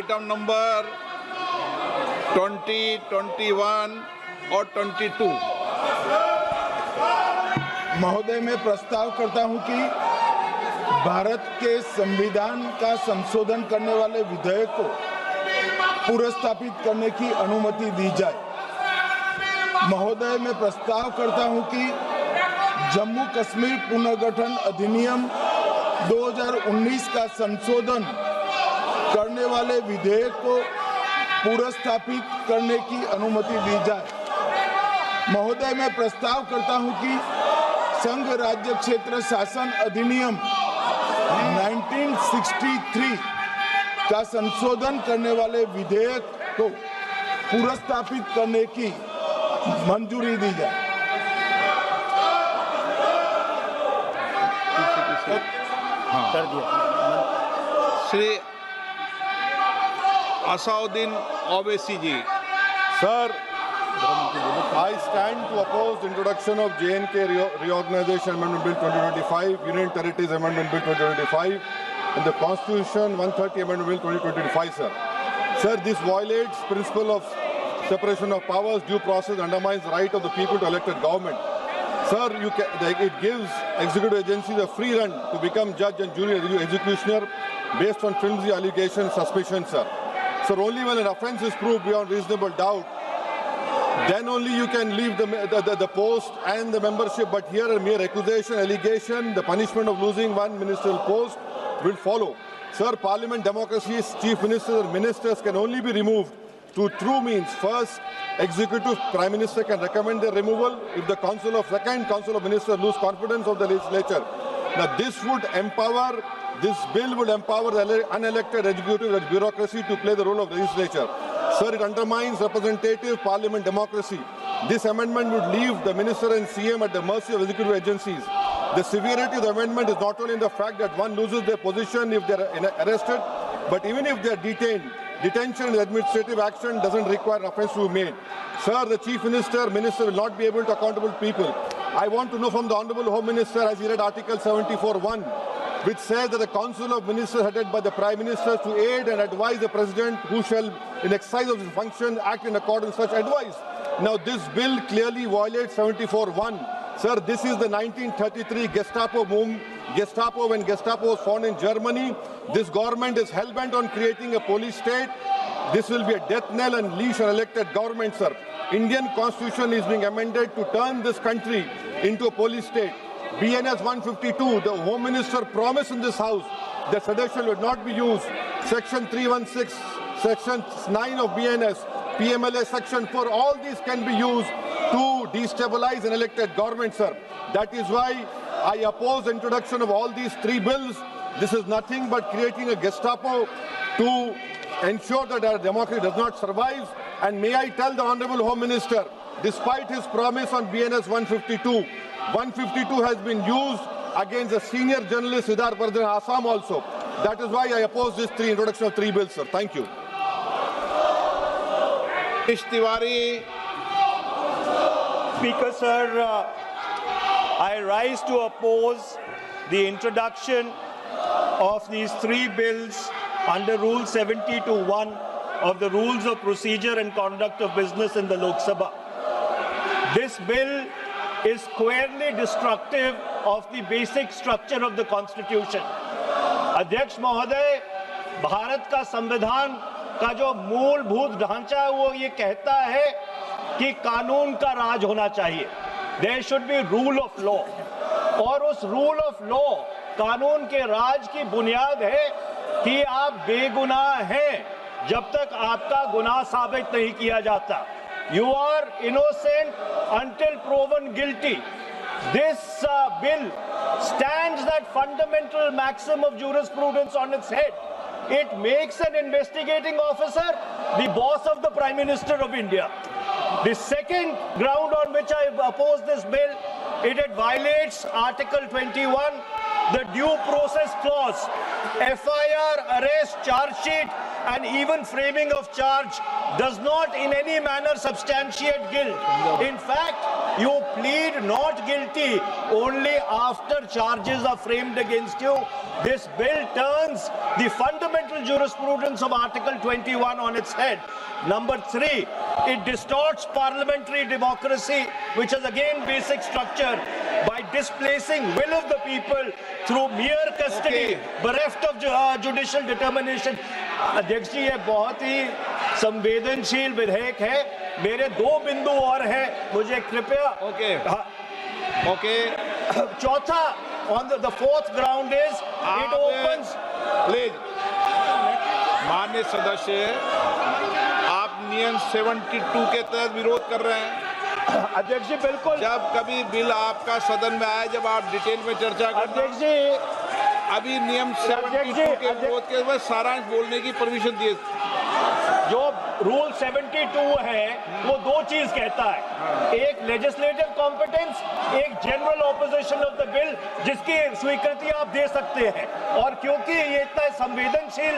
Item number 20, 21 और 22। महोदय, मैं प्रस्ताव करता हूं कि भारत के संविधान का संशोधन करने वाले विधेयक को पुनर्स्थापित करने की अनुमति दी जाए। महोदय, मैं प्रस्ताव करता हूं कि जम्मू कश्मीर पुनर्गठन अधिनियम 2019 का संशोधन करने वाले विधेयक को पुनर्स्थापित करने की अनुमति दी जाए। महोदय, मैं प्रस्ताव करता हूं कि संघ राज्य क्षेत्र शासन अधिनियम 1963 का संशोधन करने वाले विधेयक को पुनर्स्थापित करने की मंजूरी दी जाए। कर दिया। श्री असाउद्दीन ओवैसी जी। Sir, I stand to oppose the introduction of J&K Reorganization Amendment Bill 2025, Union Territories Amendment Bill 2025, and the Constitution 130 Amendment Bill 2025, sir. Sir, this violates principle of separation of powers, due process, undermines the right of the people to elected government. Sir, it gives executive agencies a free run to become judge and jury executioner based on flimsy allegations, suspicions, sir. Sir, only when an offence is proved beyond reasonable doubt, then only you can leave the post and the membership. But here a mere accusation, allegation, the punishment of losing one ministerial post will follow. Sir, Parliament democracy's chief ministers and ministers can only be removed through true means. First, executive prime minister can recommend their removal if the council of ministers lose confidence of the legislature. Now this bill would empower the unelected executive bureaucracy to play the role of legislature. Sir, it undermines representative parliament democracy. This amendment would leave the minister and CM at the mercy of executive agencies. The severity of the amendment is not only in the fact that one loses their position if they are arrested, but even if they are detained. Detention and administrative action doesn't require offence to be made. Sir, the chief minister will not be able to accountable people. I want to know from the Honourable Home Minister, as he read Article 74(1), which says that the Council of Ministers headed by the Prime Minister to aid and advise the President who shall, in exercise of his function, act in accordance with such advice. Now this bill clearly violates 74(1). Sir, this is the 1933 Gestapo when Gestapo was found in Germany. This government is hell-bent on creating a police state. This will be a death knell and leash on elected government, sir. Indian constitution is being amended to turn this country into a police state. BNS 152, the Home Minister promised in this House that sedition would not be used. Section 316, Section 9 of BNS, PMLA Section 4, all these can be used to destabilize an elected government, sir. That is why I oppose the introduction of all these three bills. This is nothing but creating a Gestapo to ensure that our democracy does not survive. And may I tell the Honourable Home Minister, despite his promise on BNS 152 has been used against a senior journalist, Siddharth Vardhan, Assam also. That is why I oppose this introduction of three bills, sir. Thank you. Tiwari. Speaker, sir, I rise to oppose the introduction of these three bills under Rule 70(1) of the Rules of Procedure and Conduct of Business in the Lok Sabha. This bill is squarely destructive of the basic structure of the Constitution. अध्यक्ष महोदय, भारत का संविधान का जो मूलभूत ढांचा है वो ये कहता है कि कानून का राज होना चाहिए. There should be rule of law. और उस rule of law, कानून के राज की बुनियाद है कि आप बेगुनाह हैं जब तक आपका गुनाह साबित नहीं किया जाता. You are innocent until proven guilty. This bill stands that fundamental maxim of jurisprudence on its head. It makes an investigating officer the boss of the Prime Minister of India. The second ground on which I oppose this bill, it violates Article 21 the due process clause, FIR, arrest, charge sheet, and even framing of charge does not in any manner substantiate guilt. In fact, you plead not guilty only after charges are framed against you. This bill turns the fundamental jurisprudence of Article 21 on its head. Number 3, it distorts parliamentary democracy, which is again basic structure, by displacing will of the people through mere custody, bereft of judicial determination. अध्यक्ष जी, ये बहुत ही संवेदनशील विधेयक है. मेरे 2 बिंदु और हैं, मुझे कृपया. ओके. चौथा, on the fourth ground is it opens. Please माननीय सदस्य, आप नियम 72 के तहत विरोध कर रहे हैं. अध्यक्ष जी बिल्कुल. जब कभी बिल आपका सदन में आए, जब आप डिटेल में चर्चा करते हैं. अध्यक्ष जी, अभी नियम 72 के विरोध के बाद सारांश बोलने की परमिशन दिए. जो रूल 72 है वो 2 चीज कहता है. एक लेजिस्लेटिव कॉम्पिटेंस, एक general opposition of the bill, जिसकी स्वीकृति आप दे सकते हैं. और क्योंकि ये इतना संवेदनशील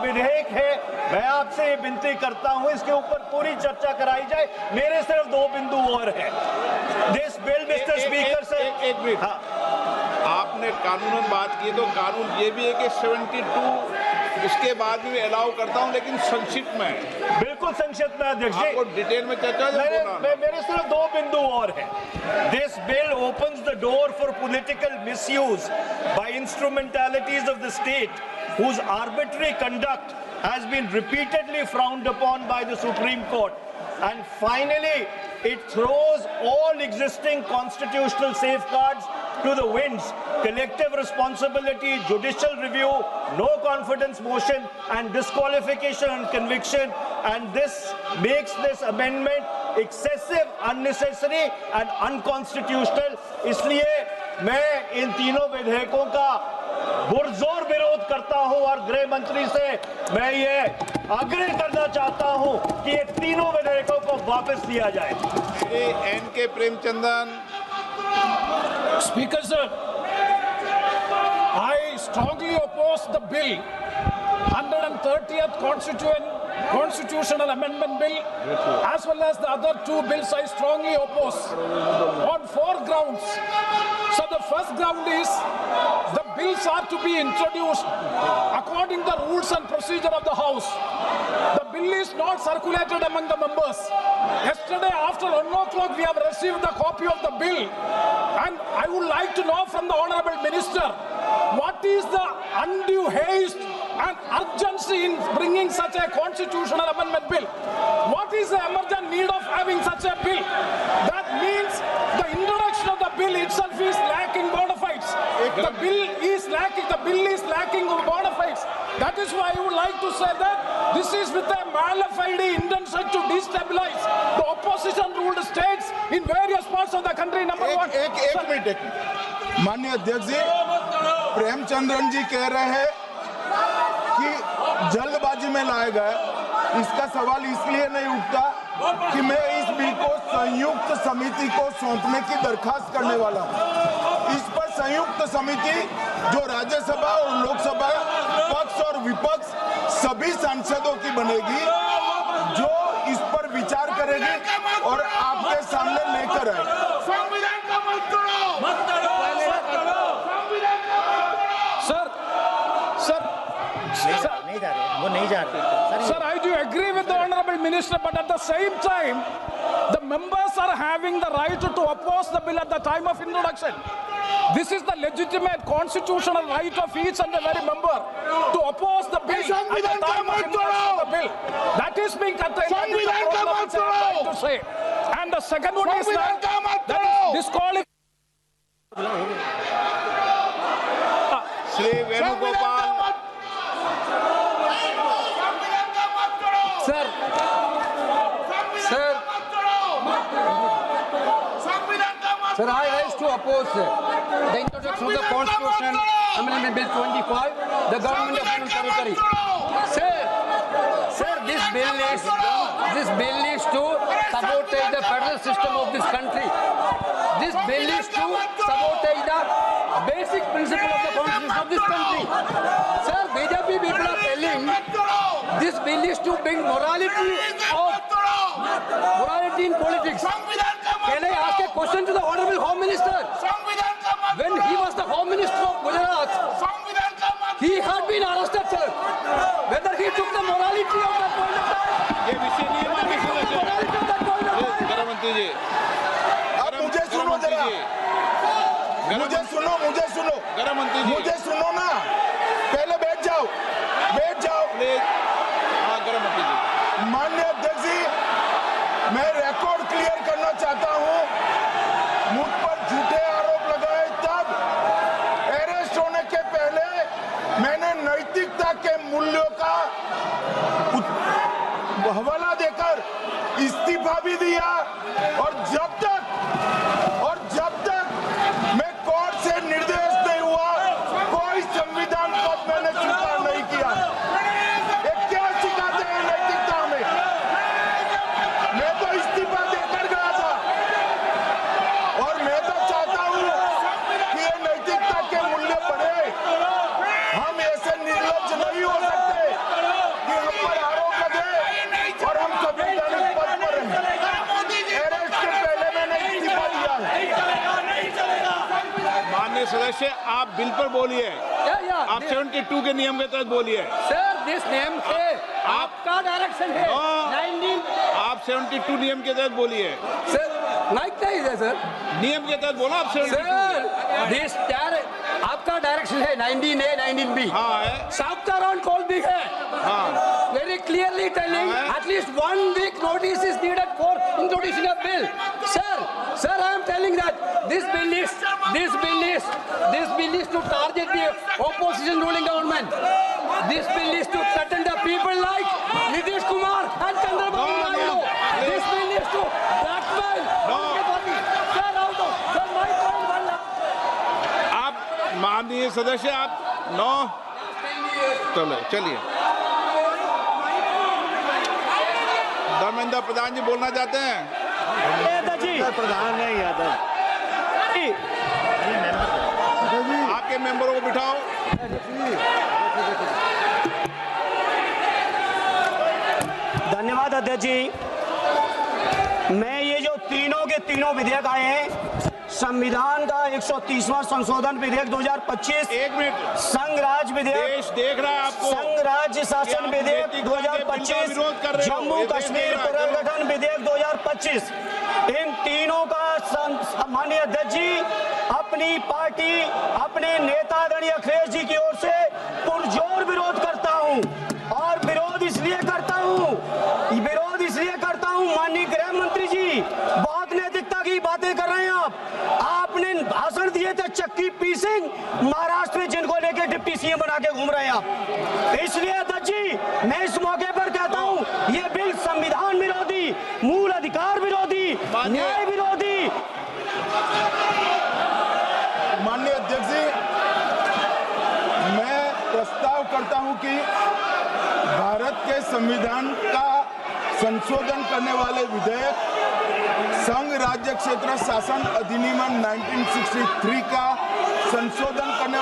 विधेयक है, मैं आपसे ये विनती करता हूं इसके ऊपर पूरी चर्चा कराई जाए. मेरे सिर्फ 2 बिंदु और हैं. दिस बिल, मिस्टर स्पीकर से एक मिनट. आपने कानूनन बात की, तो कानून ये भी है कि 72 उसके बाद भी अलाउ करता हूं, लेकिन संक्षिप्त में. बिल्कुल संक्षिप्त में अध्यक्ष जी. आपको डिटेल में चर्चा मेरे सिर्फ 2 बिंदु और हैं. This bill opens the door for political misuse by instrumentalities of the state whose arbitrary conduct has been repeatedly frowned upon by the Supreme Court. And finally, it throws all existing constitutional safeguards to the winds. Collective responsibility, judicial review, no confidence motion, and disqualification and conviction. And this makes this amendment excessive, unnecessary, and unconstitutional. इसलिए मैं इन तीनों विधेयकों का पुरजोर विरोध करता हूं और गृह मंत्री से मैं ये आग्रह करना चाहता हूं कि ये तीनों विधेयकों को वापस लिया जाए. Shri N.K. Premachandran. Speaker sir, I strongly oppose the bill, 130th Constitutional Amendment Bill, as well as the other 2 bills I strongly oppose on 4 grounds. So the first ground is the bills are to be introduced according to the rules and procedure of the House. The bill is not circulated among the members. Yesterday after 1 o'clock we have received the copy of the bill, and I would like to know from the Honourable Minister, what is the undue haste and urgency in bringing such a constitutional amendment bill? What is the emergent need of having such a bill? That means the introduction of the bill itself is lacking bona fides. The bill is lacking bona fides. That is why I would like to say that this is with a mala fide intention to destabilize the opposition ruled states in various parts of the country. Number one. एक minute. माननीय अध्यक्ष जी, प्रेमचंद्रन जी कह रहे हैं कि जल्दबाजी में लाया गया. इसका सवाल इसलिए नहीं उठता कि मैं इस बिल को संयुक्त समिति को सौंपने की दरखास्त करने वाला हूं. इस पर संयुक्त समिति जो राज्यसभा और लोकसभा पक्ष और विपक्ष सभी सांसदों की बनेगी, जो इस पर विचार करेगी और आपके सामने लेकर आएगी. Sir, I do agree with the Honourable Minister, but at the same time, the members are having the right to oppose the bill at the time of introduction. This is the legitimate constitutional right of each and every member to oppose the bill at the time of introduction of the bill. That is being contained. That is the problem which I am trying to say. And the second one is that is disqualified. Shri Venugopal. Sir, I rise to oppose the introduction of the Constitution Amendment Bill 25, the Government of Union Territory. Sir, this bill is to sabotage the federal system of this country. This bill is to sabotage the basic principle of the constitution of this country. Sir, BJP people are telling this bill is to bring morality in politics. Can I ask a question to the Honorable Home Minister? When he was the Home Minister of Gujarat, he had been arrested, sir. Whether he took the morality of that point of time, ये विषय नहीं है माननीय सदस्य। morality of that point of time. गृह मंत्री जी, आप मुझे सुनो जरा, मुझे सुनो गृह मंत्री जी, मुझे सुनो ना, पहले बैठ जाओ। हाँ गृह मंत्री जी। माननीय अध्यक्ष जी, मैं रिकॉर्ड क्लियर करना चाहता हूं। मुझ पर झूठे आरोप लगाए तब अरेस्ट होने के पहले मैंने नैतिकता के मूल्यों का हवाला देकर इस्तीफा भी दिया और जब तक मैं कोर्ट से निर्देश नहीं हुआ कोई संविधान पद मैंने स्वीकार नहीं किया। ये क्या सिखाते हैं नैतिकता में? मैं तो इस्तीफा देकर गया था और मैं तो चाहता हूं कि ये नैतिकता के मूल्य बढ़े। हम ऐसे निर्लज्ज नहीं हो सकते कि हम पर आरोप लगे और हम संवैधानिक पद पर रहें। अरेस्ट के पहले मैंने इस्तीफा दिया है। माननीय सदस्य, आप बिल पर बोलिए। Yeah. आप 72 के नियम के तहत बोलिए। Sir, this name है, आपका डायरेक्शन है। 19 आप 72 नियम के तहत बोलिए। सर, माइक नहीं है सर। नियम के तहत बोला आप 72। सर, this आपका डायरेक्शन है 19A, 19B। हाँ है। Sauta round call भी है। हाँ। Very clearly telling at least 1 week notice is needed for introducing a bill. Sir, I am telling that this bill is to target the opposition ruling government. This bill is to threaten the people like Nitish Kumar and Chandrababu Naidu. This bill is to blackmail everybody. Sir, my point one. आप माननीय सदस्य, आप 9 चलिए। धर्मेंद्र प्रधान जी बोलना चाहते हैं? प्रधान नहीं यादव। आपके मेंबरों को बिठाओ। धन्यवाद अध्यक्ष जी। मैं ये जो तीनों के तीनों विधेयक आए हैं, संविधान का 130वां संशोधन विधेयक 2025, 1 मिनट, संघ राज्य विधेयक, देश देख रहा है आपको। संघ राज्य शासन विधेयक 2025, जम्मू कश्मीर पुनर्गठन विधेयक 2025, इन तीनों का माननीय अध्यक्ष जी अपनी पार्टी, अपने नेतागण अखिलेश जी की ओर से पुरजोर विरोध करता हूं। और विरोध इसलिए करता हूं माननीय गृह मंत्री जी, बहुत नैतिकता की बातें कर रहे हैं आपने भाषण दिए थे चक्की पी सिंह महाराष्ट्र में, जिनको लेके डिप्टी सीएम बना के घूम रहे हैं आप। इसलिए अध्यक्ष जी, मैं इस मौके पर कहता हूं, ये बिल संविधान विरोधी, मूल अधिकार विरोधी, न्याय विरोधी। माननीय अध्यक्ष जी, मैं प्रस्ताव करता हूं कि भारत के संविधान का संशोधन करने वाले विधेयक संघ राज्य क्षेत्र शासन अधिनियम 1963 का संशोधन करने